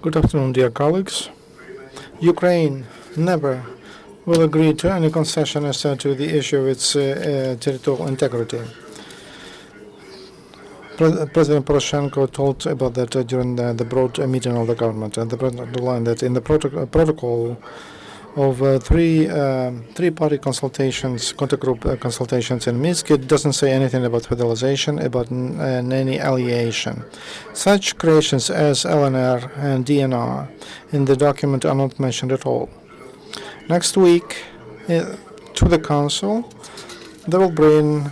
Good afternoon, dear colleagues. Ukraine never will agree to any concession as to the issue of its territorial integrity. President Poroshenko told about that during the broad meeting of the government, and the president underlined that in the protocol of three-party consultations, contact group consultations in Minsk, it doesn't say anything about federalization, about any alliation. Such creations as LNR and DNR in the document are not mentioned at all. Next week, to the Council, they will bring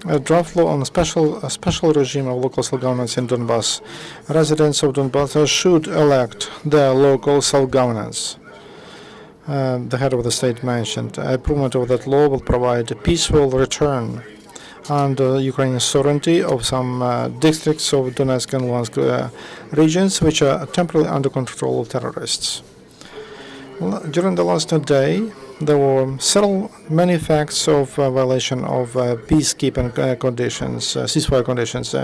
a draft law on a special regime of local self-governance in Donbass. Residents of Donbass should elect their local self-governance. The head of the state mentioned. Improvement of that law will provide a peaceful return under Ukrainian sovereignty of some districts of Donetsk and Luhansk regions, which are temporarily under control of terrorists. During the last day, there were many facts of violation of peacekeeping conditions, ceasefire conditions.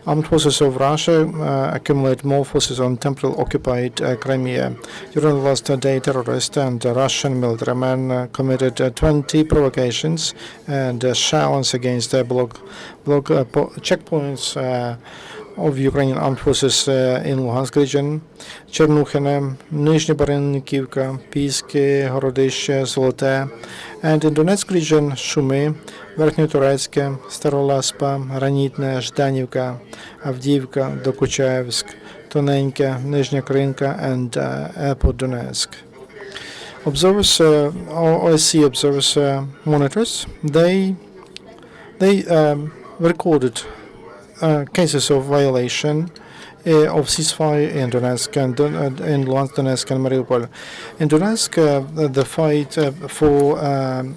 Armed forces of Russia accumulate more forces on temporarily occupied Crimea. During the last day, terrorists and Russian military men committed 20 provocations and shells against block checkpoints of Ukrainian armed forces in Luhansk region, Chernuchine, Nizhny Barannikivka, Piske, Horodische, Zolote, and in Donetsk region, Shumy, Verkhnyturetsk, Starolaspa, Ranitne, Zhdanivka, Avdiivka, Dokuchaevsk, Tonenka, Nizhnya Krinka, and Airport Donetsk. Observers, OSCE observers, monitors, they recorded cases of violation of ceasefire in Donetsk and in Luhansk, Donetsk, and Mariupol. In Donetsk, the fight for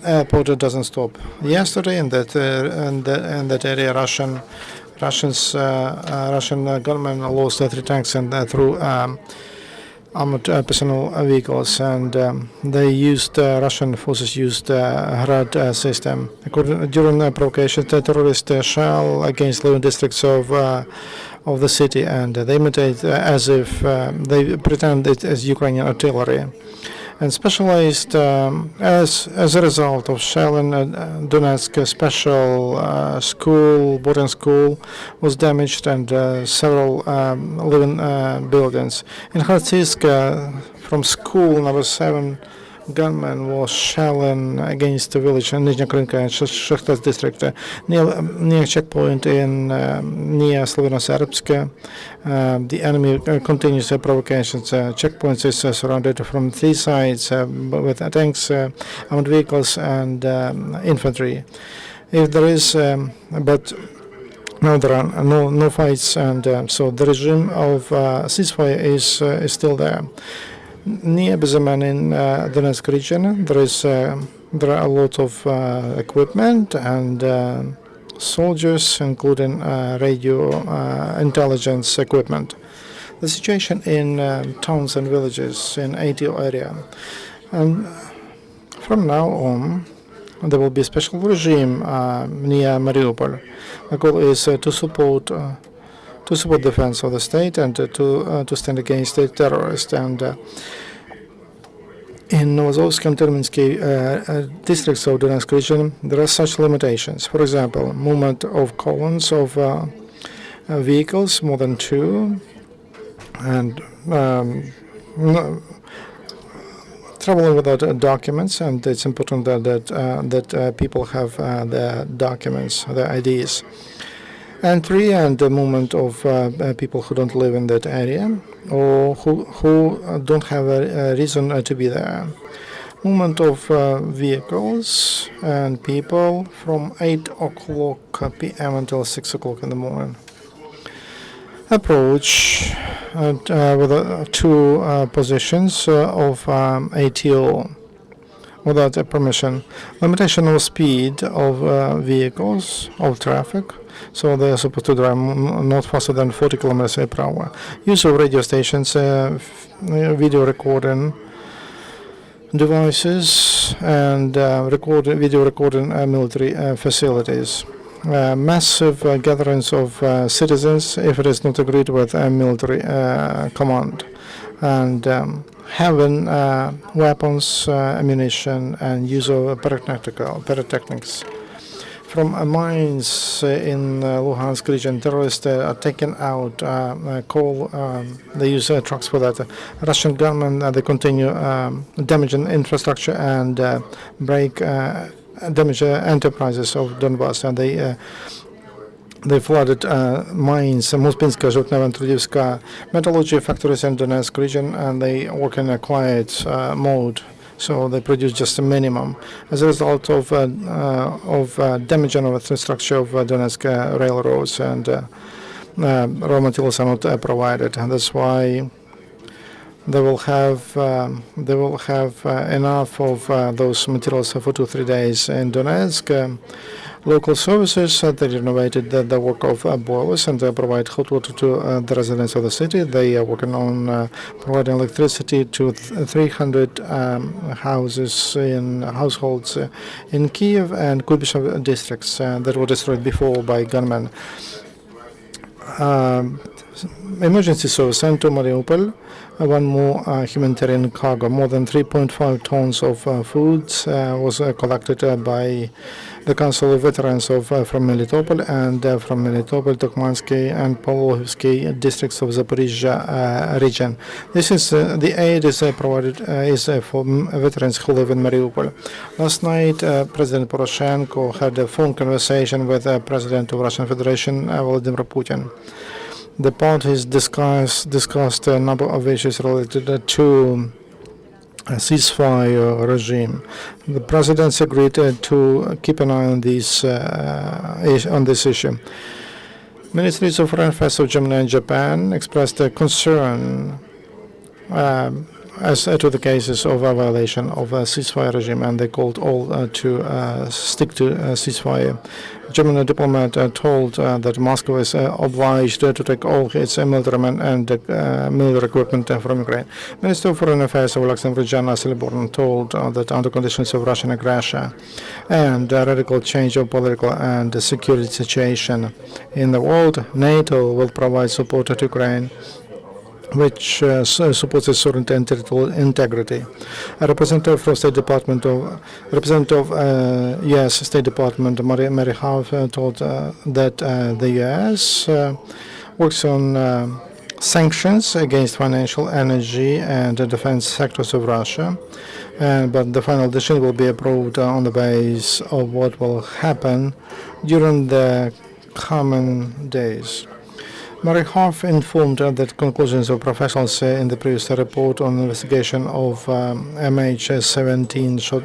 airport doesn't stop. Yesterday, in that area, Russian gunmen lost 3 tanks and through armored personal vehicles, and Russian forces used HRAD system. During the provocation, the terrorists shell against living districts of the city, and they imitate as if they pretend it as Ukrainian artillery. And specialized as a result of shelling, Donetsk special boarding school was damaged, and several living buildings. In Kharkiv, from school number 7, gunmen was shelling against the village in Nizhnya Krinka and Shakhtas district near checkpoint in near Sloveno-Serbsk. The enemy continues provocations. Checkpoints is surrounded from 3 sides with tanks, armored vehicles, and infantry. If there is, but now there are no fights, and so the regime of ceasefire is still there. Near Bezemen in Donetsk region, there are a lot of equipment and soldiers, including radio intelligence equipment. The situation in towns and villages in ATO area. From now on, there will be a special regime near Mariupol. The goal is to support defense of the state and to stand against the terrorists. And in Novozovsk and Terminsky districts of Donetsk region, there are such limitations. For example, movement of columns of vehicles, more than 2, and traveling without documents. And it's important that people have their documents, their IDs. And 3, and the movement of people who don't live in that area or who don't have a reason to be there. Movement of vehicles and people from 8 o'clock p.m. until 6 o'clock in the morning. Approach with 2 positions of ATO without a permission. Limitation of speed of vehicles, of traffic. So they are supposed to drive not faster than 40 kilometers per hour. Use of radio stations, video recording devices, and video recording military facilities. Massive gatherings of citizens if it is not agreed with a military command. and having weapons, ammunition, and use of pyrotechnics. From mines in Luhansk region, terrorists are taking out coal. They use trucks for that. Russian government, they continue damaging infrastructure and damage enterprises of Donbass, and they flooded mines, Muspinska, Zhutneva, and Trudivska metallurgy factories in Donetsk region, and they work in a quiet mode. So they produce just a minimum. As a result of damage on the infrastructure of Donetsk railroads, and raw materials are not provided, and that's why they will have enough of those materials for 2-3 days in Donetsk. Local services, they renovated the work of boilers and provide hot water to the residents of the city. They are working on providing electricity to 300 houses in households in Kiev and Kuybyshov districts that were destroyed before by gunmen. Emergency service sent to Mariupol one more humanitarian cargo. More than 3.5 tons of food was collected by the Council of Veterans from Melitopol and from Melitopol, Tokmansky, and Pavlovsky districts of Zaporizhia region. This is the aid is provided for veterans who live in Mariupol. Last night, President Poroshenko had a phone conversation with President of Russian Federation, Vladimir Putin. The parties discussed a number of issues related to a ceasefire regime. The presidents agreed to keep an eye on this issue. Ministries of Foreign Affairs of Germany and Japan expressed a concern as to the cases of a violation of a ceasefire regime, and they called all to stick to ceasefire. German diplomat told that Moscow is obliged to take all its military men and military equipment from Ukraine. Minister of Foreign Affairs of Luxembourg, Jan Asselborn, told that under conditions of Russian aggression and radical change of political and security situation in the world, NATO will provide support to Ukraine, which supports its sovereignty and territorial integrity. A representative from U.S. State Department, Mary Harf, told that the U.S. works on sanctions against financial, energy, and defense sectors of Russia, but the final decision will be approved on the basis of what will happen during the coming days. Mary Harf informed that conclusions of professionals in the previous report on investigation of MH17 shot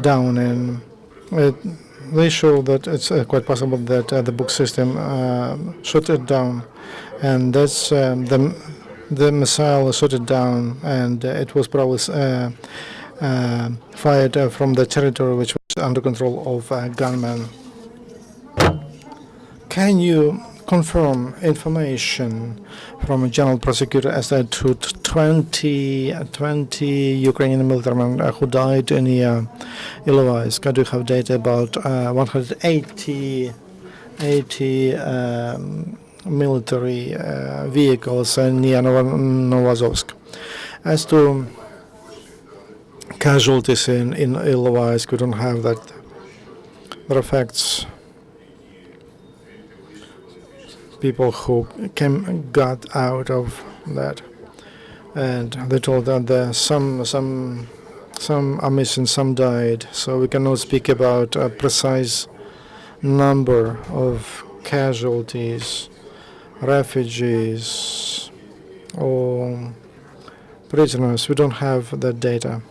down, and they show that it's quite possible that the book system shot it down, and that's the missile shot it down, and it was probably fired from the territory which was under control of gunmen. Can you confirm information from a general prosecutor as to 20 Ukrainian military who died near Ilovaisk? Do you have data about 180 military vehicles near Novozovsk? As to casualties in Ilovaisk, we don't have that. There are facts. People who got out of that, and they told that some are missing, some died. So we cannot speak about a precise number of casualties, refugees, or prisoners. We don't have that data.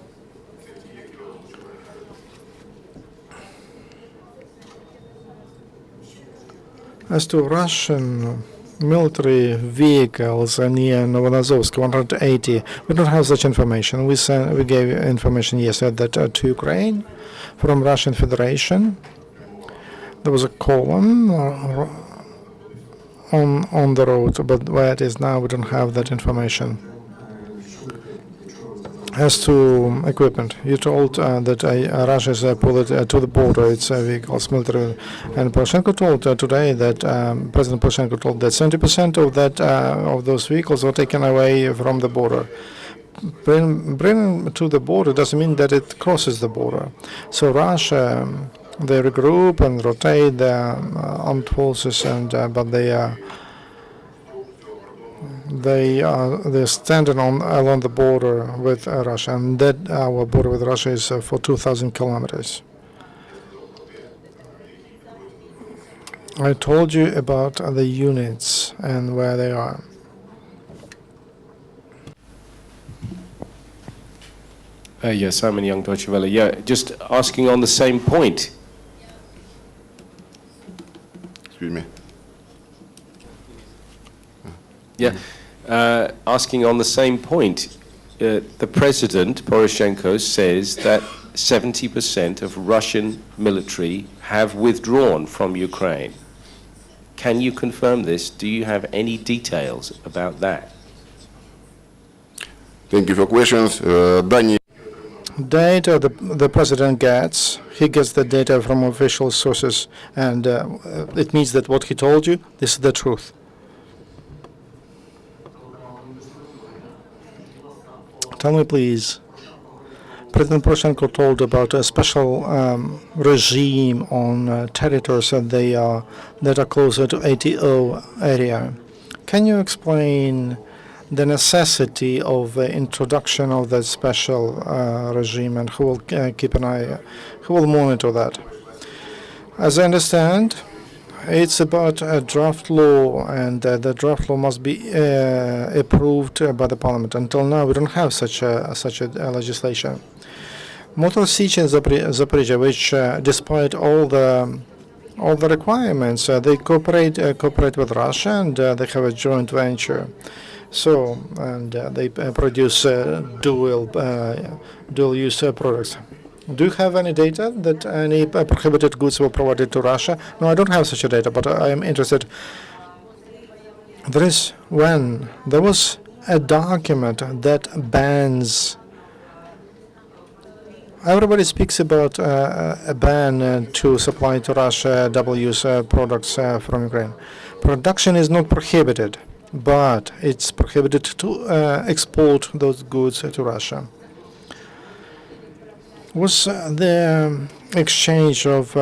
As to Russian military vehicles near Novozovsk, 180, we don't have such information. We gave information yesterday that to Ukraine from Russian Federation. There was a column on the road, but where it is now, we don't have that information. As to equipment, you told that Russia has pulled to the border its vehicles, military, and Poroshenko told today that President Poroshenko told that 70% of those vehicles were taken away from the border. Bringing to the border doesn't mean that it crosses the border. So Russia, they regroup and rotate their armed forces, and but they're standing along the border with Russia, and that our border with Russia is for 2,000 kilometers. I told you about the units and where they are. Yes, Simon Young, Deutsche Welle. Yeah, just asking on the same point. Excuse me. Yeah, asking on the same point. The President, Poroshenko, says that 70% of Russian military have withdrawn from Ukraine. Can you confirm this? Do you have any details about that? Thank you for questions. Data the president gets, he gets the data from official sources, and it means that what he told you, this is the truth. Tell me, please. President Poroshenko told about a special regime on territories that are closer to ATO area. Can you explain the necessity of introduction of that special regime, and who will keep an eye, who will monitor that? As I understand, it's about a draft law, and the draft law must be approved by the parliament. Until now, we don't have such a legislation. Motor Sich in Zaporizhia, which, despite all the requirements, they cooperate with Russia, and they have a joint venture. So, and they produce dual-use products. Do you have any data that any prohibited goods were provided to Russia? No, I don't have such a data, but I am interested. There was a document that bans. Everybody speaks about a ban to supply to Russia double-use products from Ukraine. Production is not prohibited, but it's prohibited to export those goods to Russia. Was the exchange of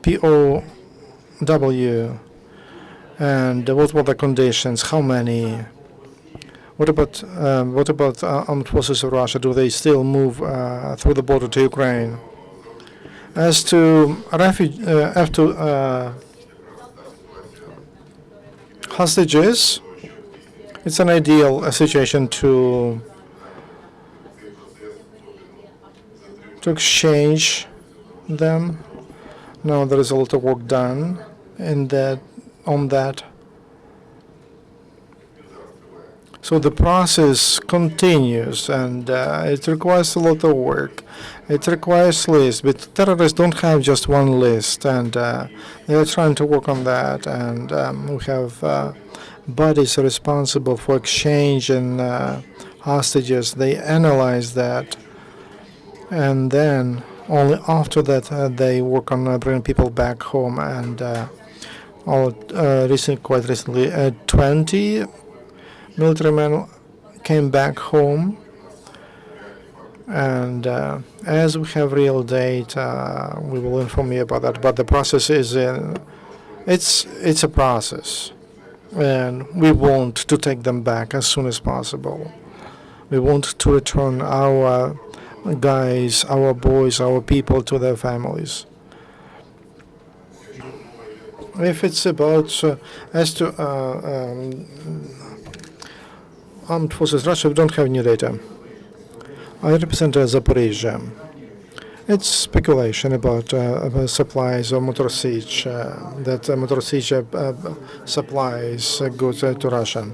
POW, and what were the conditions? How many? What about armed forces of Russia? Do they still move through the border to Ukraine? As to hostages, it's an ideal situation to exchange them. Now there is a lot of work done on that. So the process continues, and it requires a lot of work. It requires lists, but terrorists don't have just one list, and they are trying to work on that. And we have bodies responsible for exchanging hostages. They analyze that, and then only after that they work on bringing people back home. And quite recently, 20 military men came back home, and as we have real data, we will inform you about that. But the process is it's a process, and we want to take them back as soon as possible. We want to return our guys, our boys, our people to their families. If it's about as to armed forces Russia, we don't have new data. I represent Zaporizhia. It's speculation about supplies of Motor Sich, that Motor Sich supplies goods to Russia.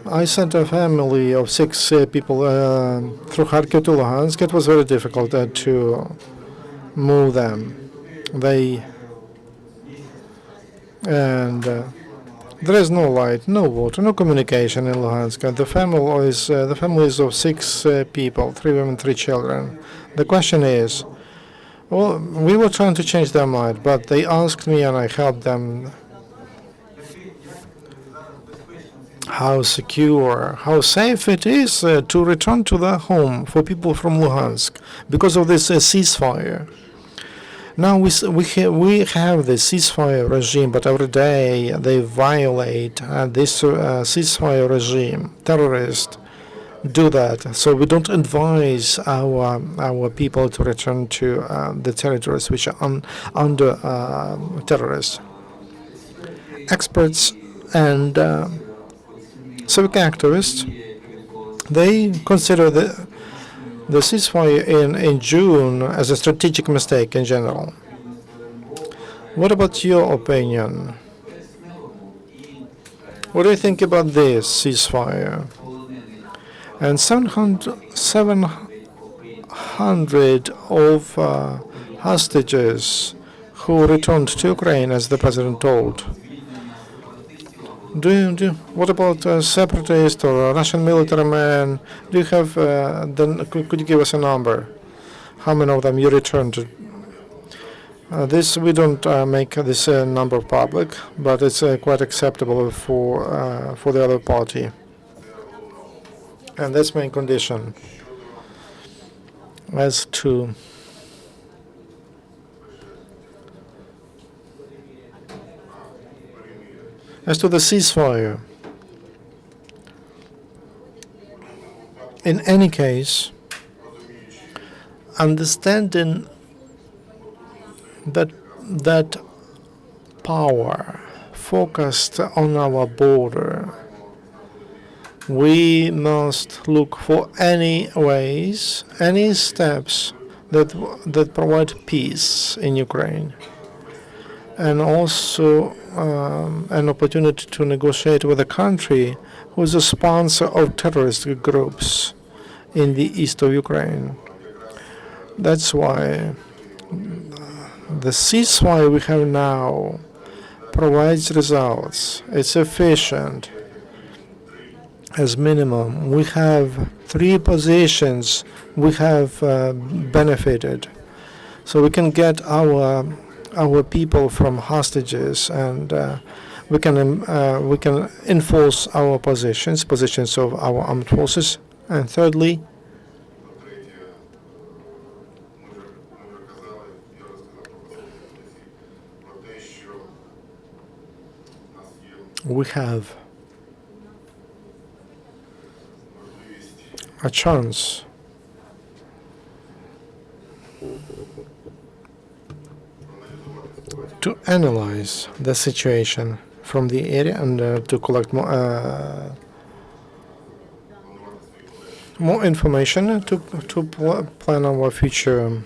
I sent a family of 6 people through Kharkiv to Luhansk. It was very difficult to move them. There is no light, no water, no communication in Luhansk. And the family is of 6 people, 3 women, 3 children. The question is, well, we were trying to change their mind, but they asked me and I helped them how secure, how safe it is to return to their home for people from Luhansk because of this ceasefire. Now we have the ceasefire regime, but every day they violate this ceasefire regime. Terrorists do that, so we don't advise our people to return to the territories which are under terrorists. Experts and civic activists, they consider the ceasefire in June as a strategic mistake in general. What about your opinion? What do you think about this ceasefire? And 700 of hostages who returned to Ukraine, as the president told. What about separatists or Russian military men? Do you have? Could you give us a number? How many of them you returned? This we don't make this number public, but it's quite acceptable for the other party, and that's main condition. As to the ceasefire, in any case, understanding that power focused on our border, we must look for any ways, any steps that provide peace in Ukraine, and also an opportunity to negotiate with a country who is a sponsor of terrorist groups in the east of Ukraine. That's why the ceasefire we have now provides results. It's efficient. As minimum, we have 3 positions we have benefited, so we can get our people from hostages, and we can enforce our positions of our armed forces. And thirdly, we have a chance to analyze the situation from the area and to collect more information to plan our future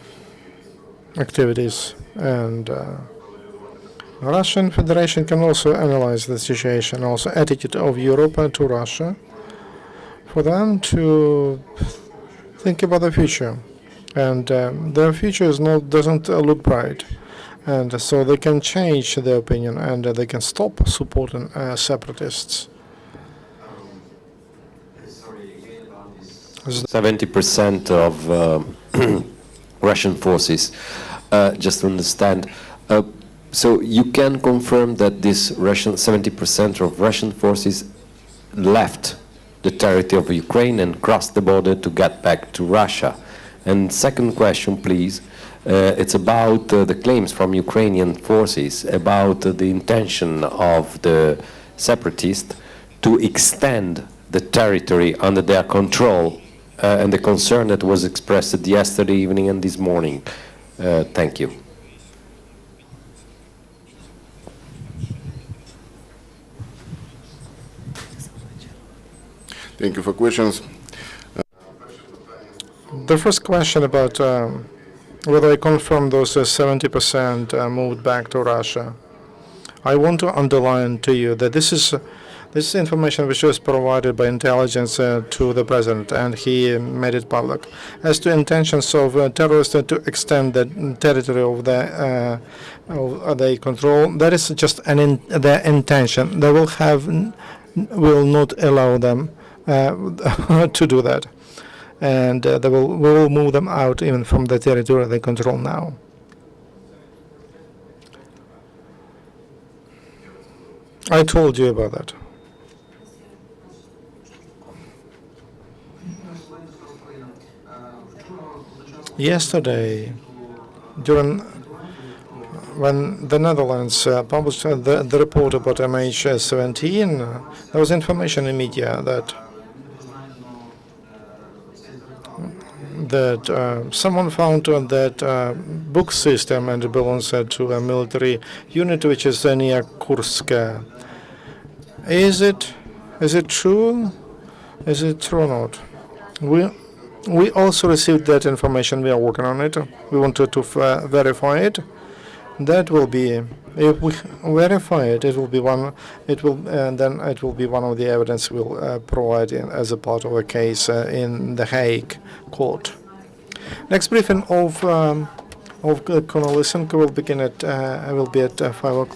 activities. And Russian Federation can also analyze the situation, also attitude of Europe to Russia, for them to think about the future. And their future doesn't look bright. And so they can change their opinion, and they can stop supporting separatists. 70% of Russian forces, just to understand. So you can confirm that this 70% of Russian forces left the territory of Ukraine and crossed the border to get back to Russia. And second question, please. It's about the claims from Ukrainian forces about the intention of the separatists to extend the territory under their control, and the concern that was expressed yesterday evening and this morning. Thank you. Thank you for questions. The first question about whether I confirm those 70% moved back to Russia. I want to underline to you that this is This is information which was provided by intelligence to the president, and he made it public. As to intentions of terrorists to extend the territory of their control, that is just their intention. They will not allow them to do that, and we will move them out even from the territory they control now. I told you about that. Yesterday, when the Netherlands published the report about MH17, there was information in media that someone found that book system and it belongs to a military unit which is near Kursk. Is it true? Is it true or not? We also received that information. We are working on it. We wanted to verify it. That will be, if we verify it, it will be one. It will, and then it will be one of the evidence we'll provide as a part of a case in the Hague court. Next briefing of Colonel Lysenko will begin at 5 o'clock.